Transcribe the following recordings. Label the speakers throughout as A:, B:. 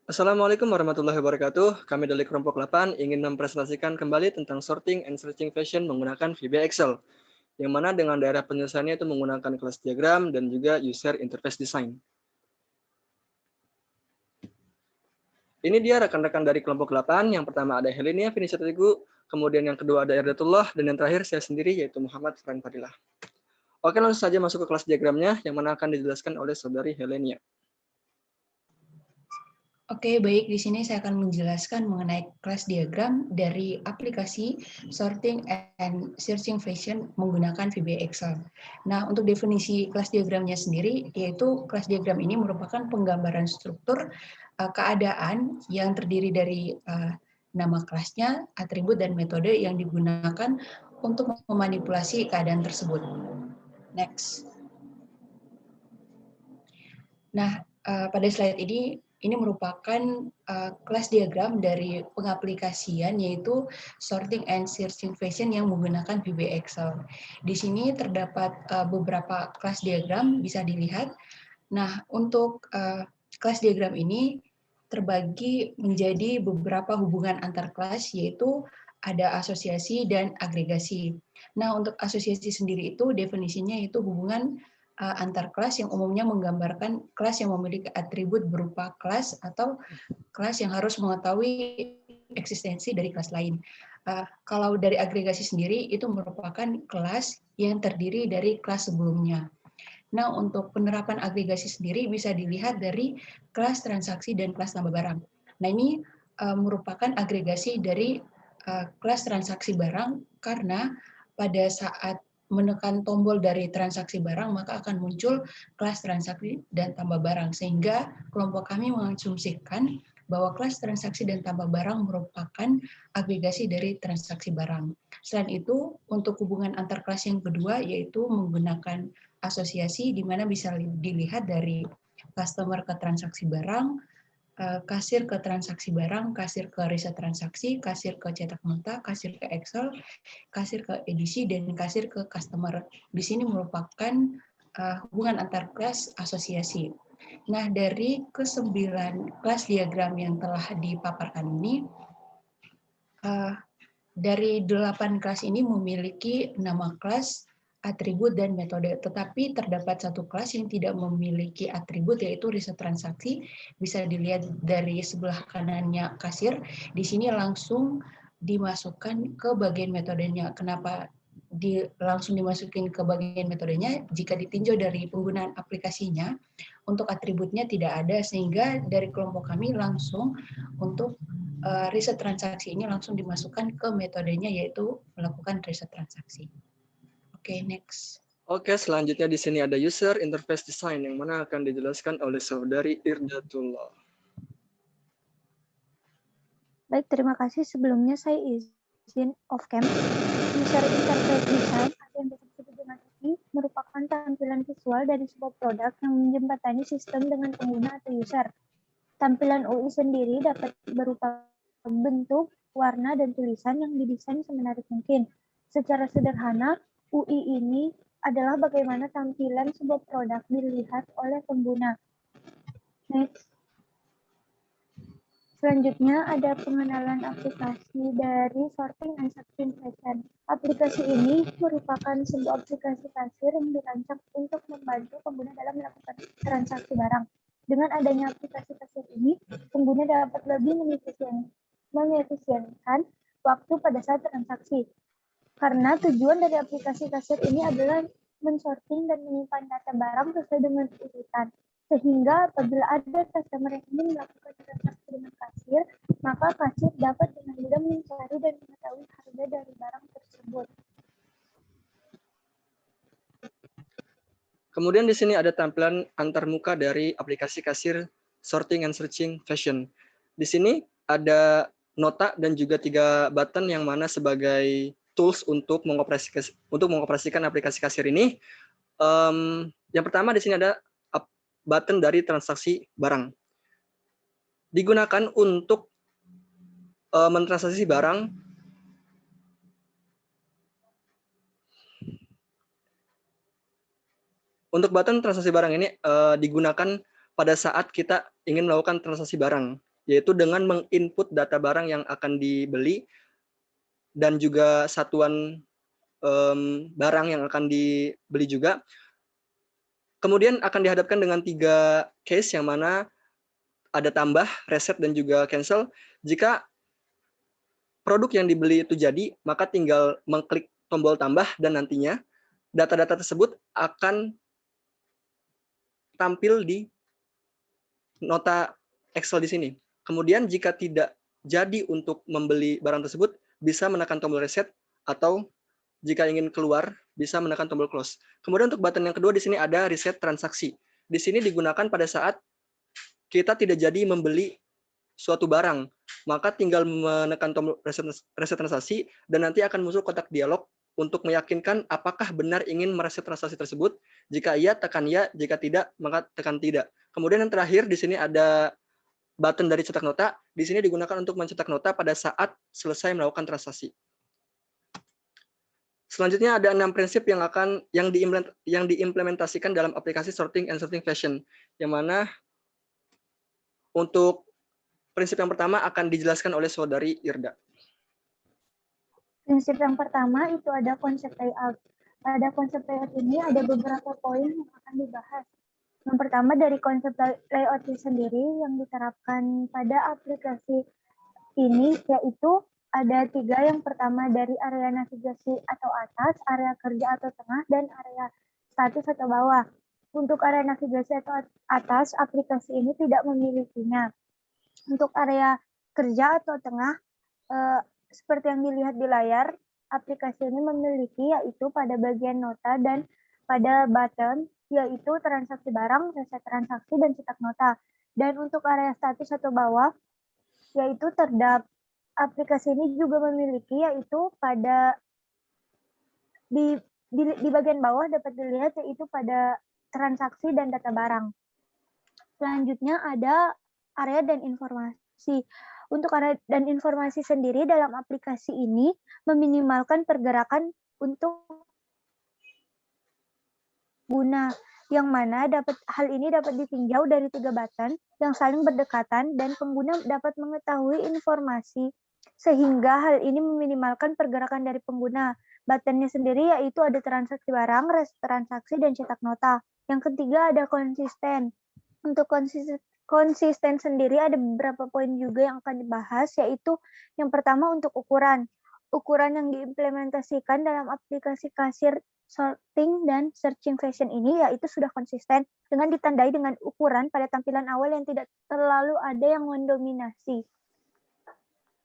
A: Assalamualaikum warahmatullahi wabarakatuh. Kami dari kelompok 8 ingin mempresentasikan kembali tentang sorting and searching fashion menggunakan VBA Excel, yang mana dengan daerah penyelesaiannya itu menggunakan kelas diagram dan juga user interface design. Ini dia rekan-rekan dari kelompok 8. Yang pertama ada Helenia Finisatigu, kemudian yang kedua ada Erdatullah, dan yang terakhir saya sendiri yaitu Muhammad Fran Fadilah. Oke, langsung saja masuk ke kelas diagramnya, yang mana akan dijelaskan oleh saudari Helenia.
B: Oke, baik. Di sini saya akan menjelaskan mengenai kelas diagram dari aplikasi Sorting and Searching Fashion menggunakan VBA Excel. Nah, untuk definisi kelas diagramnya sendiri, yaitu kelas diagram ini merupakan penggambaran struktur keadaan yang terdiri dari nama kelasnya, atribut, dan metode yang digunakan untuk memanipulasi keadaan tersebut. Next. Nah, pada slide ini merupakan kelas diagram dari pengaplikasian yaitu Sorting and Searching Fashion yang menggunakan VBA Excel. Di sini terdapat beberapa kelas diagram bisa dilihat. Nah, untuk kelas diagram ini terbagi menjadi beberapa hubungan antar kelas yaitu ada asosiasi dan agregasi. Nah, untuk asosiasi sendiri itu definisinya yaitu hubungan antar kelas yang umumnya menggambarkan kelas yang memiliki atribut berupa kelas atau kelas yang harus mengetahui eksistensi dari kelas lain. Kalau dari agregasi sendiri itu merupakan kelas yang terdiri dari kelas sebelumnya. Nah, untuk penerapan agregasi sendiri bisa dilihat dari kelas transaksi dan kelas tambah barang. Nah, ini merupakan agregasi dari kelas transaksi barang karena pada saat menekan tombol dari transaksi barang, maka akan muncul kelas transaksi dan tambah barang. Sehingga kelompok kami mengasumsikan bahwa kelas transaksi dan tambah barang merupakan agregasi dari transaksi barang. Selain itu, untuk hubungan antar kelas yang kedua, yaitu menggunakan asosiasi, di mana bisa dilihat dari customer ke transaksi barang, kasir ke transaksi barang, kasir ke riset transaksi, kasir ke cetak nota, kasir ke Excel, kasir ke edisi, dan kasir ke customer. Di sini merupakan hubungan antar kelas asosiasi. Nah, dari ke-9 kelas diagram yang telah dipaparkan ini, dari 8 kelas ini memiliki nama kelas, atribut, dan metode. Tetapi terdapat satu kelas yang tidak memiliki atribut, yaitu riset transaksi. Bisa dilihat dari sebelah kanannya kasir. Di sini langsung dimasukkan ke bagian metodenya. Kenapa langsung dimasukin ke bagian metodenya? Jika ditinjau dari penggunaan aplikasinya, untuk atributnya tidak ada, sehingga dari kelompok kami langsung untuk riset transaksi ini langsung dimasukkan ke metodenya, yaitu melakukan riset transaksi. Oke, next.
A: Oke, selanjutnya di sini ada user interface design yang mana akan dijelaskan oleh saudari Irdatullah.
C: Baik, terima kasih. Sebelumnya saya izin off cam. User interface design atau yang biasa disebut dengan UI merupakan tampilan visual dari sebuah produk yang menjembatani sistem dengan pengguna atau user. Tampilan UI sendiri dapat berupa bentuk, warna, dan tulisan yang didesain semenarik mungkin. Secara sederhana, UI ini adalah bagaimana tampilan sebuah produk dilihat oleh pengguna. Next. Selanjutnya ada pengenalan aplikasi dari Sorting and Searching Fashion. Aplikasi ini merupakan sebuah aplikasi kasir yang dirancang untuk membantu pengguna dalam melakukan transaksi barang. Dengan adanya aplikasi kasir ini, pengguna dapat lebih mengefisienkan waktu pada saat transaksi. Karena tujuan dari aplikasi kasir ini adalah mensorting dan menyimpan data barang sesuai dengan urutan. Sehingga apabila ada customer yang ingin melakukan transaksi dengan kasir, maka kasir dapat dengan mudah mencari dan mengetahui harga dari barang tersebut.
A: Kemudian di sini ada tampilan antarmuka dari aplikasi kasir Sorting and Searching Fashion. Di sini ada nota dan juga 3 button yang mana sebagai tools untuk mengoperasikan aplikasi kasir ini. Yang pertama di sini ada button dari transaksi barang. Digunakan untuk mentransaksi barang Untuk button transaksi barang ini digunakan pada saat kita ingin melakukan transaksi barang. yaitu dengan menginput data barang yang akan dibeli dan juga satuan barang yang akan dibeli juga. Kemudian akan dihadapkan dengan 3 case yang mana ada tambah, reset, dan juga cancel. Jika produk yang dibeli itu jadi, maka tinggal mengklik tombol tambah dan nantinya data-data tersebut akan tampil di nota Excel di sini. Kemudian jika tidak jadi untuk membeli barang tersebut, bisa menekan tombol reset atau jika ingin keluar, bisa menekan tombol close. Kemudian untuk button yang kedua di sini ada reset transaksi. Di sini digunakan pada saat kita tidak jadi membeli suatu barang, maka tinggal menekan tombol reset transaksi dan nanti akan muncul kotak dialog untuk meyakinkan apakah benar ingin mereset transaksi tersebut. Jika iya, tekan ya. Jika tidak, maka tekan tidak. Kemudian yang terakhir di sini ada button dari cetak nota. Di sini digunakan untuk mencetak nota pada saat selesai melakukan transaksi. Selanjutnya ada 6 prinsip yang diimplementasikan dalam aplikasi sorting and searching fashion, yang mana untuk prinsip yang pertama akan dijelaskan oleh saudari Irda.
C: Prinsip yang pertama itu ada konsep layout. Pada konsep layout ini ada beberapa poin yang akan dibahas. Yang pertama dari konsep layout sendiri yang diterapkan pada aplikasi ini, yaitu ada 3. Yang pertama dari area navigasi atau atas, area kerja atau tengah, dan area status atau bawah. Untuk area navigasi atau atas, aplikasi ini tidak memilikinya. Untuk area kerja atau tengah, seperti yang dilihat di layar, aplikasi ini memiliki yaitu pada bagian nota dan pada button, yaitu transaksi barang, reset transaksi, dan cetak nota. Dan untuk area status atau bawah, yaitu aplikasi ini juga memiliki yaitu pada di bagian bawah dapat dilihat yaitu pada transaksi dan data barang. Selanjutnya ada area dan informasi. Untuk area dan informasi sendiri dalam aplikasi ini meminimalkan pergerakan untuk guna, yang mana hal ini dapat ditinjau dari 3 button yang saling berdekatan dan pengguna dapat mengetahui informasi sehingga hal ini meminimalkan pergerakan dari pengguna. Buttonnya sendiri yaitu ada transaksi barang, reset transaksi, dan cetak nota. Yang ketiga ada konsisten. Untuk konsisten sendiri ada beberapa poin juga yang akan dibahas, yaitu yang pertama untuk ukuran. Ukuran yang diimplementasikan dalam aplikasi kasir sorting dan searching fashion ini yaitu sudah konsisten dengan ditandai dengan ukuran pada tampilan awal yang tidak terlalu ada yang mendominasi.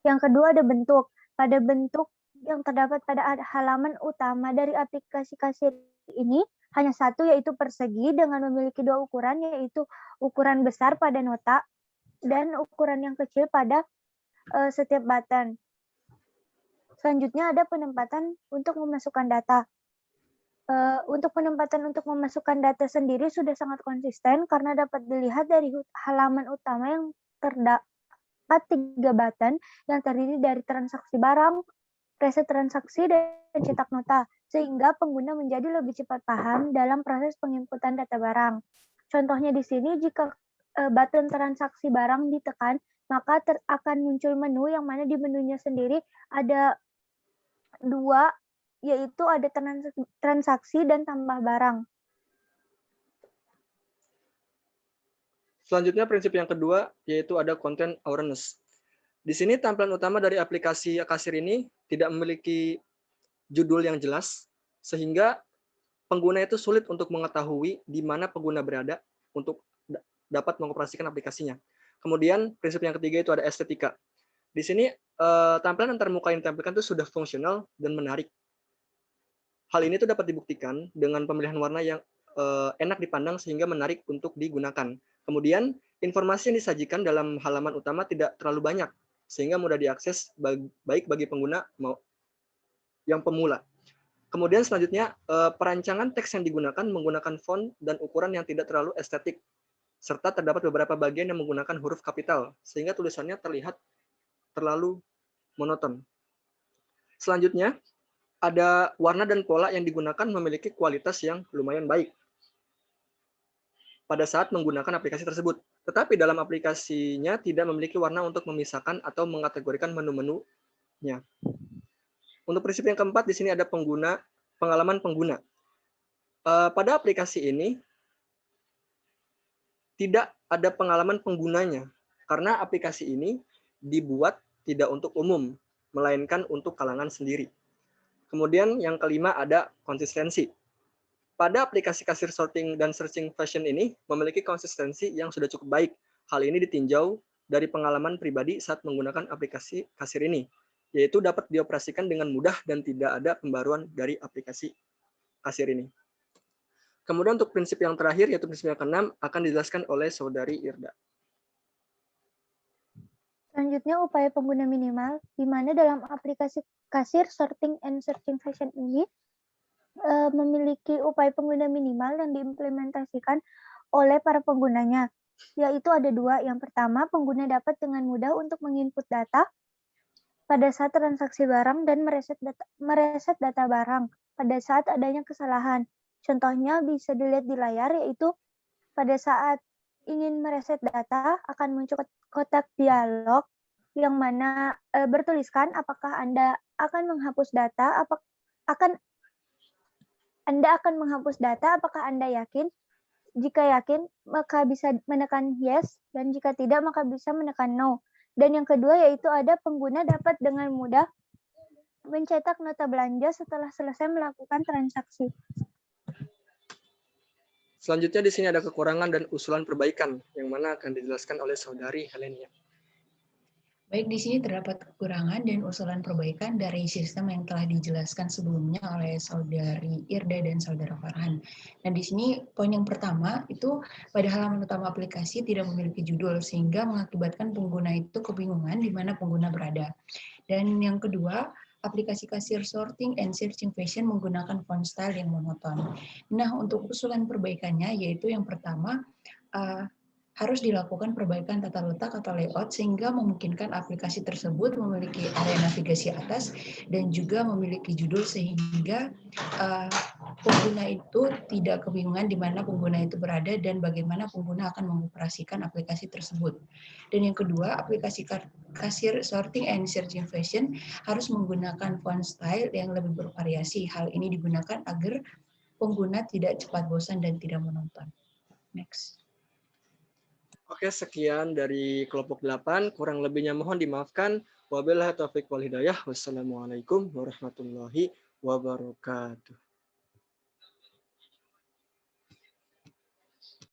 C: Yang kedua ada bentuk. Pada bentuk yang terdapat pada halaman utama dari aplikasi kasir ini hanya satu, yaitu persegi dengan memiliki 2 ukuran, yaitu ukuran besar pada nota dan ukuran yang kecil pada setiap button. Selanjutnya ada penempatan untuk memasukkan data. Untuk penempatan untuk memasukkan data sendiri sudah sangat konsisten karena dapat dilihat dari halaman utama yang terdapat 3 button yang terdiri dari transaksi barang, reset transaksi, dan cetak nota, sehingga pengguna menjadi lebih cepat paham dalam proses penginputan data barang. Contohnya di sini, jika button transaksi barang ditekan, maka akan muncul menu yang mana di menunya sendiri ada 2, yaitu ada transaksi dan tambah barang.
A: Selanjutnya prinsip yang kedua yaitu ada content awareness. Di sini tampilan utama dari aplikasi kasir ini tidak memiliki judul yang jelas sehingga pengguna itu sulit untuk mengetahui di mana pengguna berada untuk dapat mengoperasikan aplikasinya. Kemudian prinsip yang ketiga itu ada estetika. Di sini tampilan antarmuka yang ditampilkan itu sudah fungsional dan menarik. Hal ini tuh dapat dibuktikan dengan pemilihan warna yang enak dipandang sehingga menarik untuk digunakan. Kemudian, informasi yang disajikan dalam halaman utama tidak terlalu banyak, sehingga mudah diakses baik bagi pengguna yang pemula. Kemudian selanjutnya, perancangan teks yang digunakan menggunakan font dan ukuran yang tidak terlalu estetik, serta terdapat beberapa bagian yang menggunakan huruf kapital, sehingga tulisannya terlihat terlalu monoton. Selanjutnya, ada warna dan pola yang digunakan memiliki kualitas yang lumayan baik. pada saat menggunakan aplikasi tersebut. Tetapi dalam aplikasinya tidak memiliki warna untuk memisahkan atau mengategorikan menu-menunya. Untuk prinsip yang keempat, di sini ada pengalaman pengguna. Pada aplikasi ini tidak ada pengalaman penggunanya, karena aplikasi ini dibuat tidak untuk umum, melainkan untuk kalangan sendiri. Kemudian yang kelima ada konsistensi. Pada aplikasi kasir sorting dan searching fashion ini memiliki konsistensi yang sudah cukup baik. Hal ini ditinjau dari pengalaman pribadi saat menggunakan aplikasi kasir ini, yaitu dapat dioperasikan dengan mudah dan tidak ada pembaruan dari aplikasi kasir ini. Kemudian untuk prinsip yang terakhir, yaitu prinsip yang keenam, akan dijelaskan oleh Saudari Irda.
C: Selanjutnya, upaya pengguna minimal, di mana dalam aplikasi kasir sorting and searching fashion ini memiliki upaya pengguna minimal yang diimplementasikan oleh para penggunanya, yaitu ada dua. Yang pertama, pengguna dapat dengan mudah untuk menginput data pada saat transaksi barang dan mereset data barang pada saat adanya kesalahan. Contohnya bisa dilihat di layar, yaitu pada saat ingin mereset data akan muncul kotak dialog yang mana bertuliskan apakah Anda akan menghapus data, Anda akan menghapus data, apakah Anda yakin? Jika yakin, maka bisa menekan yes, dan jika tidak, maka bisa menekan no. Dan yang kedua yaitu ada pengguna dapat dengan mudah mencetak nota belanja setelah selesai melakukan transaksi.
A: Selanjutnya di sini ada kekurangan dan usulan perbaikan, yang mana akan dijelaskan oleh Saudari Helenia.
B: Baik, di sini terdapat kekurangan dan usulan perbaikan dari sistem yang telah dijelaskan sebelumnya oleh Saudari Irda dan Saudara Farhan. Nah, di sini poin yang pertama itu pada halaman utama aplikasi tidak memiliki judul sehingga mengakibatkan pengguna itu kebingungan di mana pengguna berada. Dan yang kedua, aplikasi kasir sorting and searching fashion menggunakan font style yang monoton. Nah, untuk usulan perbaikannya yaitu yang pertama, harus dilakukan perbaikan tata letak atau layout sehingga memungkinkan aplikasi tersebut memiliki area navigasi atas dan juga memiliki judul sehingga pengguna itu tidak kebingungan di mana pengguna itu berada dan bagaimana pengguna akan mengoperasikan aplikasi tersebut. Dan yang kedua, aplikasi kasir sorting and searching fashion harus menggunakan font style yang lebih bervariasi. Hal ini digunakan agar pengguna tidak cepat bosan dan tidak menonton. Next.
A: Oke, sekian dari kelompok 8. Kurang lebihnya mohon dimaafkan. Wabillahi taufiq wal hidayah. Wassalamualaikum warahmatullahi wabarakatuh.